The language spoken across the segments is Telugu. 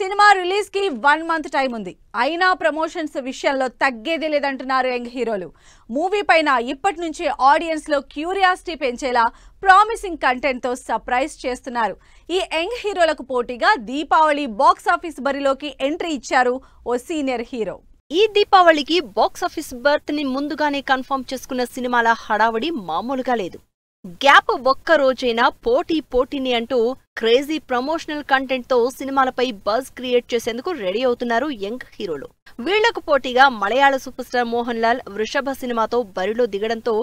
సినిమా రిలీజ్ కి 1 మంత్ టైం ఉంది. అయినా ప్రమోషన్స్ విషయంలో తగ్గేదే లేదంటున్నారు యంగ్ హీరోలు. మూవీ పైన ఇప్పటి నుంచే ఆడియన్స్ లో క్యూరియాసిటీ పెంచేలా ప్రామిసింగ్ కంటెంట్ తో సర్ప్రైజ్ చేస్తున్నారు. ఈ యంగ్ హీరోలకు పోటీగా దీపావళి బాక్స్ ఆఫీస్ బరిలోకి ఎంట్రీ ఇచ్చారు ఓ సీనియర్ హీరో. ఈ దీపావళికి బాక్స్ ఆఫీస్ బర్త్ ని ముందుగానే కన్ఫర్మ్ చేసుకున్న సినిమాల హడావడి మామూలుగా లేదు. గ్యాప్ ఒక్క రోజైనా పోటీని అంటూ క్రేజీ ప్రమోషనల్ కంటెంట్ తో సినిమాలపై బజ్ క్రియేట్ చేసేందుకు రెడీ అవుతున్నారు యంగ్ హీరోలు. వీళ్లకు పోటీగా మలయాళ సూపర్ స్టార్ మోహన్ లాల్ వృషభ సినిమాతో బరిలో దిగడంతో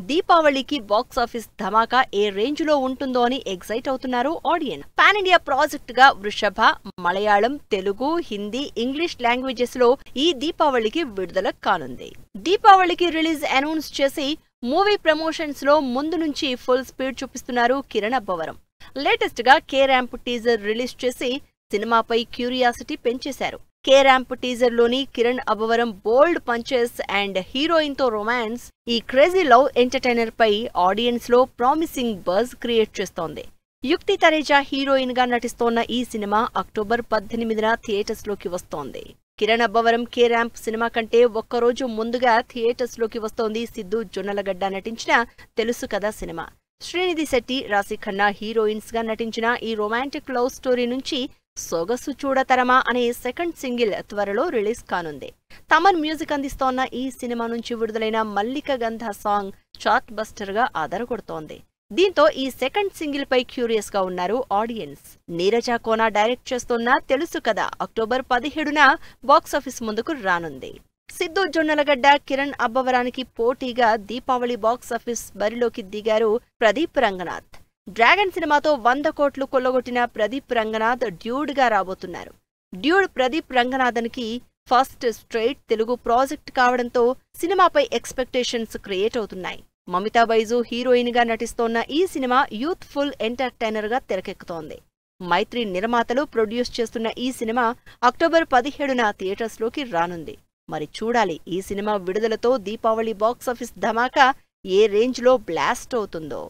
దీపావళికి బాక్స్ ఆఫీస్ ధమాకా ఏ రేంజ్ లో ఉంటుందో అని ఎక్సైట్ అవుతున్నారు ఆడియన్స్. పాన్ ఇండియా ప్రాజెక్ట్ గా వృషభ మలయాళం, తెలుగు, హిందీ, ఇంగ్లీష్ లాంగ్వేజెస్ లో ఈ దీపావళికి విడుదల కానుంది. దీపావళికి రిలీజ్ అనౌన్స్ చేసి మూవీ ప్రమోషన్స్ లో ముందు నుంచి ఫుల్ స్పీడ్ చూపిస్తున్నారు కిరణ్ అబ్బవరం. లేటెస్ట్ గా కే ర్యాంప్ టీజర్ రిలీజ్ చేసి సినిమాపై క్యూరియాసిటీ పెంచేశారు. కే ర్యాంప్ టీజర్ లోని కిరణ్ అబ్బవరం బోల్డ్ పంచెస్ అండ్ హీరోయిన్ తో రొమాన్స్ ఈ క్రేజీ లవ్ ఎంటర్టైనర్ పై ఆడియన్స్ లో ప్రామిసింగ్ బజ్ క్రియేట్ చేస్తోంది. యుక్తి తరేజా హీరోయిన్ గా నటిస్తోన్న ఈ సినిమా అక్టోబర్ 18న థియేటర్స్ లోకి వస్తోంది. Kiran Abbavaram K ramp cinema కంటే ఒక్కరోజు ముందుగా థియేటర్స్ లోకి వస్తోంది సిద్ధు జొన్నలగడ్డ నటించిన తెలుసు కదా సినిమా. శ్రీనిధి శెట్టి, రాశి ఖన్నా హీరోయిన్స్ గా నటించిన ఈ రొమాంటిక్ లవ్ స్టోరీ నుంచి సొగసు చూడతరమా అనే సెకండ్ సింగిల్ త్వరలో రిలీజ్ కానుంది. తమన్ మ్యూజిక్ అందిస్తోన్న ఈ సినిమా నుంచి విడుదలైన మల్లిక గంధ సాంగ్ చార్ట్ బస్టర్ గా ఆదరగొడుతోంది. దీంతో ఈ సెకండ్ సింగిల్ పై క్యూరియస్ గా ఉన్నారు ఆడియన్స్. నీరజ కోన డైరెక్ట్ చేస్తోన్న తెలుసు కదా అక్టోబర్ 17న బాక్సాఫీస్ ముందుకు రానుంది. సిద్ధు జొన్నలగడ్డ, కిరణ్ అబ్బవరానికి పోటీగా దీపావళి బాక్సాఫీస్ బరిలోకి దిగారు ప్రదీప్ రంగనాథ్. డ్రాగన్ సినిమాతో 100 కోట్లు కొల్లగొట్టిన ప్రదీప్ రంగనాథ్ డ్యూడ్ గా రాబోతున్నారు. డ్యూడ్ ప్రదీప్ రంగనాథన్కి ఫస్ట్ స్ట్రైట్ తెలుగు ప్రాజెక్ట్ కావడంతో సినిమాపై ఎక్స్పెక్టేషన్స్ క్రియేట్ అవుతున్నాయి. మమితా బైజు హీరోయిన్ గా నటిస్తోన్న ఈ సినిమా యూత్ ఫుల్ ఎంటర్టైనర్ గా తెరకెక్కుతోంది. మైత్రి నిర్మాతలు ప్రొడ్యూస్ చేస్తున్న ఈ సినిమా అక్టోబర్ 17న థియేటర్స్ లోకి రానుంది. మరి చూడాలి ఈ సినిమా విడుదలతో దీపావళి బాక్సాఫీస్ ధమాకా ఏ రేంజ్ లో బ్లాస్ట్ అవుతుందో.